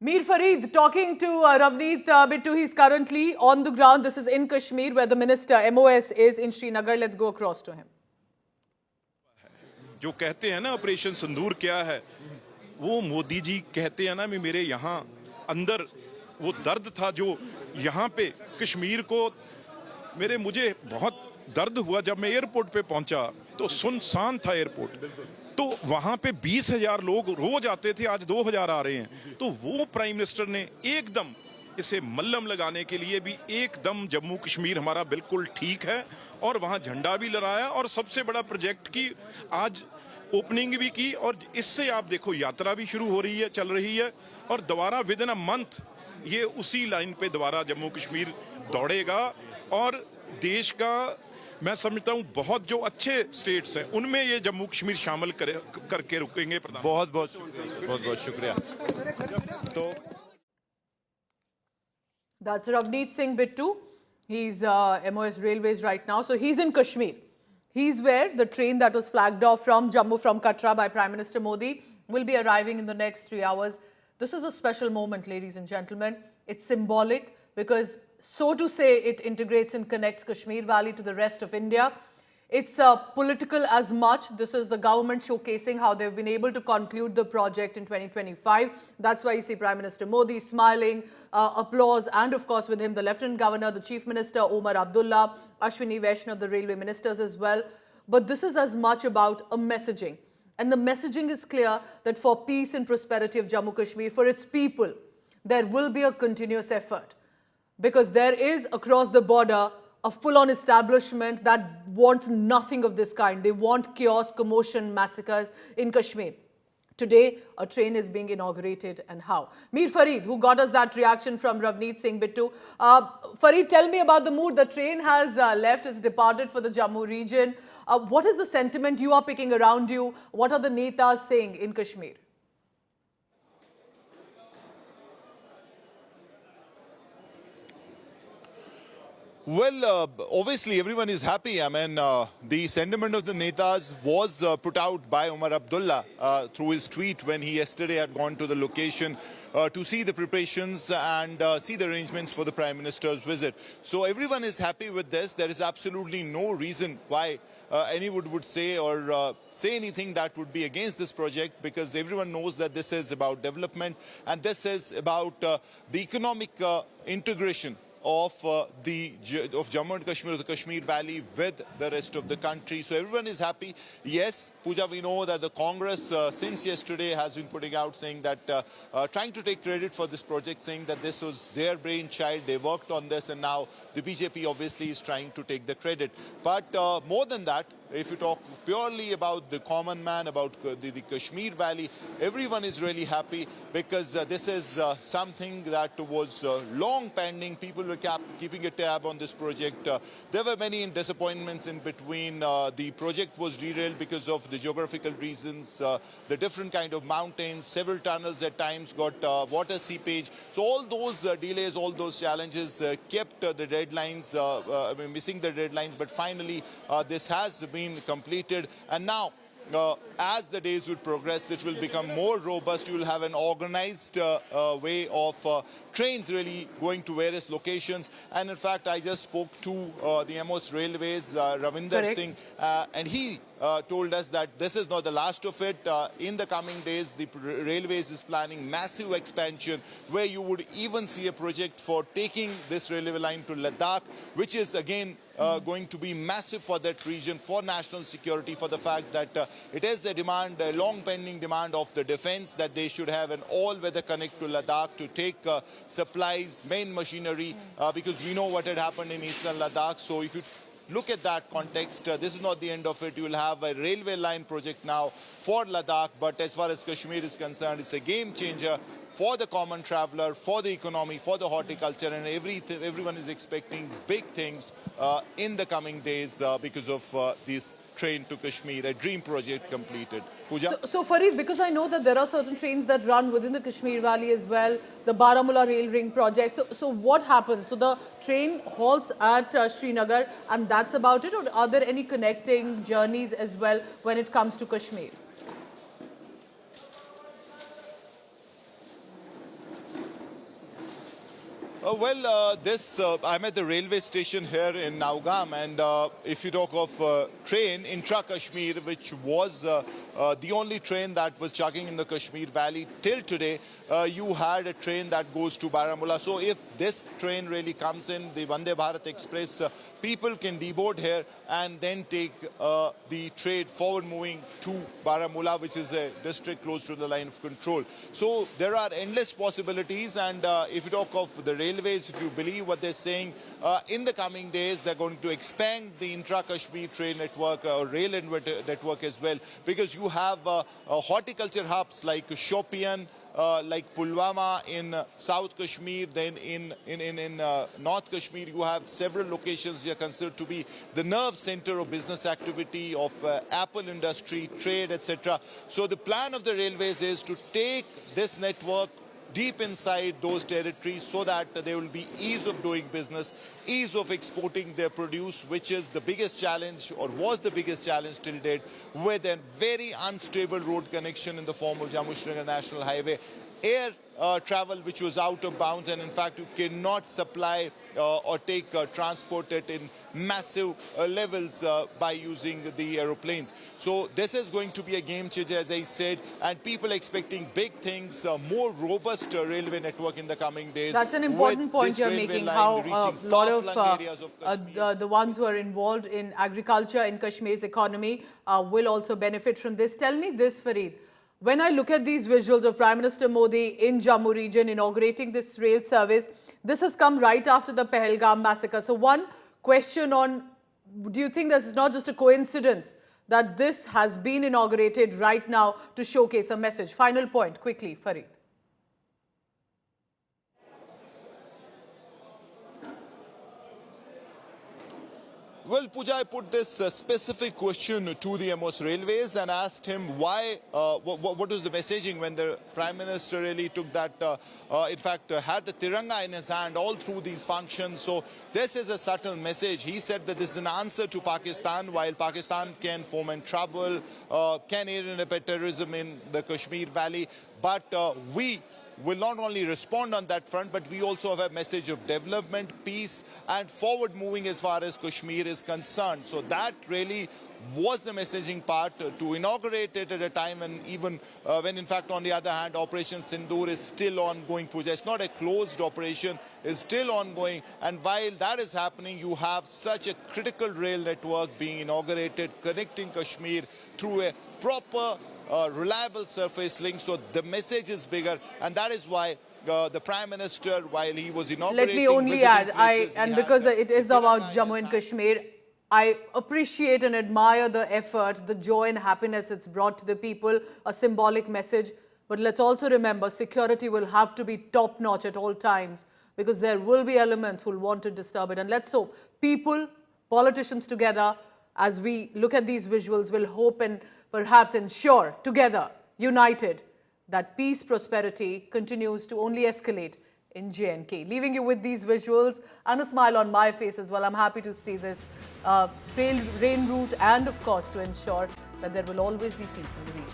Mir Farid talking to Ravneet Bittu. He's currently on the ground. This is in Kashmir where the minister MOS is in Srinagar. Let's go across to him. जो कहते हैं ना operation सिंदूर क्या है, वो मोदी जी कहते हैं ना कि मेरे यहाँ अंदर वो दर्द था जो यहाँ पे कश्मीर को मुझे बहुत दर्द हुआ जब मैं एयरपोर्ट पे पहुंचा तो सुनसान था एयरपोर्ट। तो वहां पे 20,000 लोग रोज आते थे, आज 2,000 आ रहे हैं। तो वो प्राइम मिनिस्टर ने एकदम इसे मल्लम लगाने के लिए भी एकदम जम्मू कश्मीर हमारा बिल्कुल ठीक है और वहां झंडा भी लहराया और सबसे बड़ा प्रोजेक्ट की आज ओपनिंग भी की। और इससे आप देखो यात्रा भी शुरू हो रही है, चल रही है और दोबारा विद इन अ मंथ ये उसी लाइन पे दोबारा जम्मू कश्मीर दौड़ेगा। और देश का मैं समझता हूँ बहुत जो अच्छे स्टेट्स हैं उनमें ये जम्मू कश्मीर शामिल करके रुकेंगे। बहुत बहुत शुक्रिया। तो That's Ravneet Singh Bittu. He's MOS Railways right now. So he's in Kashmir. He's where the train that was flagged off from Jammu from Katra by Prime Minister Modi will be arriving in the next 3 hours. This is a special moment, ladies and gentlemen. It's symbolic because, so to say, it integrates and connects Kashmir Valley to the rest of India. It's political as much. This is the government showcasing how they've been able to conclude the project in 2025. That's why you see Prime Minister Modi smiling, applause, and of course with him the Lieutenant Governor, the Chief Minister Omar Abdullah, Ashwini Vaishnaw, the railway ministers as well. But this is as much about a messaging. And the messaging is clear that for peace and prosperity of Jammu Kashmir, for its people, there will be a continuous effort. Because there is across the border a full-on establishment that wants nothing of this kind. They want chaos, commotion, massacres in Kashmir. Today, a train is being inaugurated, and how? Mir Farid, who got us that reaction from Ravneet Singh Bittu. Farid, tell me about the mood. The train has left, it's departed for the Jammu region. What is the sentiment you are picking around you? What are the netas saying in Kashmir? Well, obviously everyone is happy. I mean, the sentiment of the Netas was put out by Omar Abdullah through his tweet when he yesterday had gone to the location to see the preparations and see the arrangements for the Prime Minister's visit. So everyone is happy with this. There is absolutely no reason why anyone would say or say anything that would be against this project, because everyone knows that this is about development and this is about the economic integration of Jammu and Kashmir, the Kashmir Valley with the rest of the country. So everyone is happy. Yes, Pooja, we know that the Congress since yesterday has been putting out saying that, trying to take credit for this project, saying that this was their brainchild, they worked on this, and now the BJP obviously is trying to take the credit. But more than that, if you talk purely about the common man, about the Kashmir Valley, everyone is really happy because this is something that was long pending. People were keeping a tab on this project. There were many disappointments in between. The project was derailed because of the geographical reasons, the different kind of mountains, several tunnels at times got water seepage. So all those delays, all those challenges kept the deadlines, missing the deadlines. But finally, this has been completed, and now as the days would progress, it will become more robust. You will have an organized way of trains really going to various locations. And in fact, I just spoke to the MOS Railways, Ravinder Singh, and he told us that this is not the last of it. In the coming days, the Railways is planning massive expansion where you would even see a project for taking this railway line to Ladakh, which is again going to be massive for that region, for national security, for the fact that it is a demand, a long pending demand of the defense, that they should have an all-weather connect to Ladakh to take supplies, main machinery, because we know what had happened in eastern Ladakh. So if you look at that context, this is not the end of it. You will have a railway line project now for Ladakh, but as far as Kashmir is concerned, it's a game changer for the common traveler, for the economy, for the horticulture, and everyone is expecting big things in the coming days because of this train to Kashmir, a dream project completed. Pooja? So Farid, because I know that there are certain trains that run within the Kashmir Valley as well, the Baramulla Rail Ring project. So what happens? So the train halts at Srinagar and that's about it, or are there any connecting journeys as well when it comes to Kashmir? I'm at the railway station here in Naugam, and if you talk of train, intra-Kashmir, which was the only train that was chugging in the Kashmir Valley till today, you had a train that goes to Baramulla. So if this train really comes in, the Vande Bharat Express, people can deboard here and then take the trade forward moving to Baramulla, which is a district close to the line of control. So there are endless possibilities, and if you talk of the railways, if you believe what they're saying, in the coming days they're going to expand the intra-Kashmir train network or rail network as well, because you have horticulture hubs like Shopian, like Pulwama in South Kashmir, then in North Kashmir you have several locations that are considered to be the nerve center of business activity, of apple industry, trade, etc. So the plan of the railways is to take this network deep inside those territories so that there will be ease of doing business, ease of exporting their produce, which is the biggest challenge, or was the biggest challenge till date, with a very unstable road connection in the form of Jammu-Srinagar National Highway. Air travel which was out of bounds, and in fact you cannot supply or take transport it in massive levels by using the aeroplanes. So this is going to be a game changer, as I said, and people expecting big things, more robust railway network in the coming days. That's an important point you're making, how a lot of the ones who are involved in agriculture in Kashmir's economy will also benefit from this. Tell me this, Fareed. When I look at these visuals of Prime Minister Modi in Jammu region inaugurating this rail service, this has come right after the Pahalgam massacre. So one question on, do you think this is not just a coincidence that this has been inaugurated right now to showcase a message? Final point, quickly, Fareed. Well, Pooja, I put this specific question to the MOS Railways and asked him why, what was the messaging when the Prime Minister really took that, in fact, had the Tiranga in his hand all through these functions. So this is a subtle message. He said that this is an answer to Pakistan. While Pakistan can foment trouble, can aid and abet terrorism in the Kashmir Valley, but we will not only respond on that front, but we also have a message of development, peace, and forward moving as far as Kashmir is concerned. So that really was the messaging part, to inaugurate it at a time when even when in fact on the other hand Operation Sindoor is still ongoing, Pooja. It's not a closed operation, it's still ongoing, and while that is happening you have such a critical rail network being inaugurated, connecting Kashmir through a proper reliable surface link. So the message is bigger, and that is why the Prime Minister, while he was inaugurating, let me only add, because it is about Jammu and Kashmir, I appreciate and admire the effort, the joy and happiness it's brought to the people, a symbolic message. But let's also remember, security will have to be top-notch at all times, because there will be elements who will want to disturb it. And let's hope people, politicians together, as we look at these visuals, will hope and perhaps ensure together, united, that peace, prosperity continues to only escalate in J&K. Leaving you with these visuals and a smile on my face as well. I'm happy to see this rain route, and of course to ensure that there will always be peace in the region.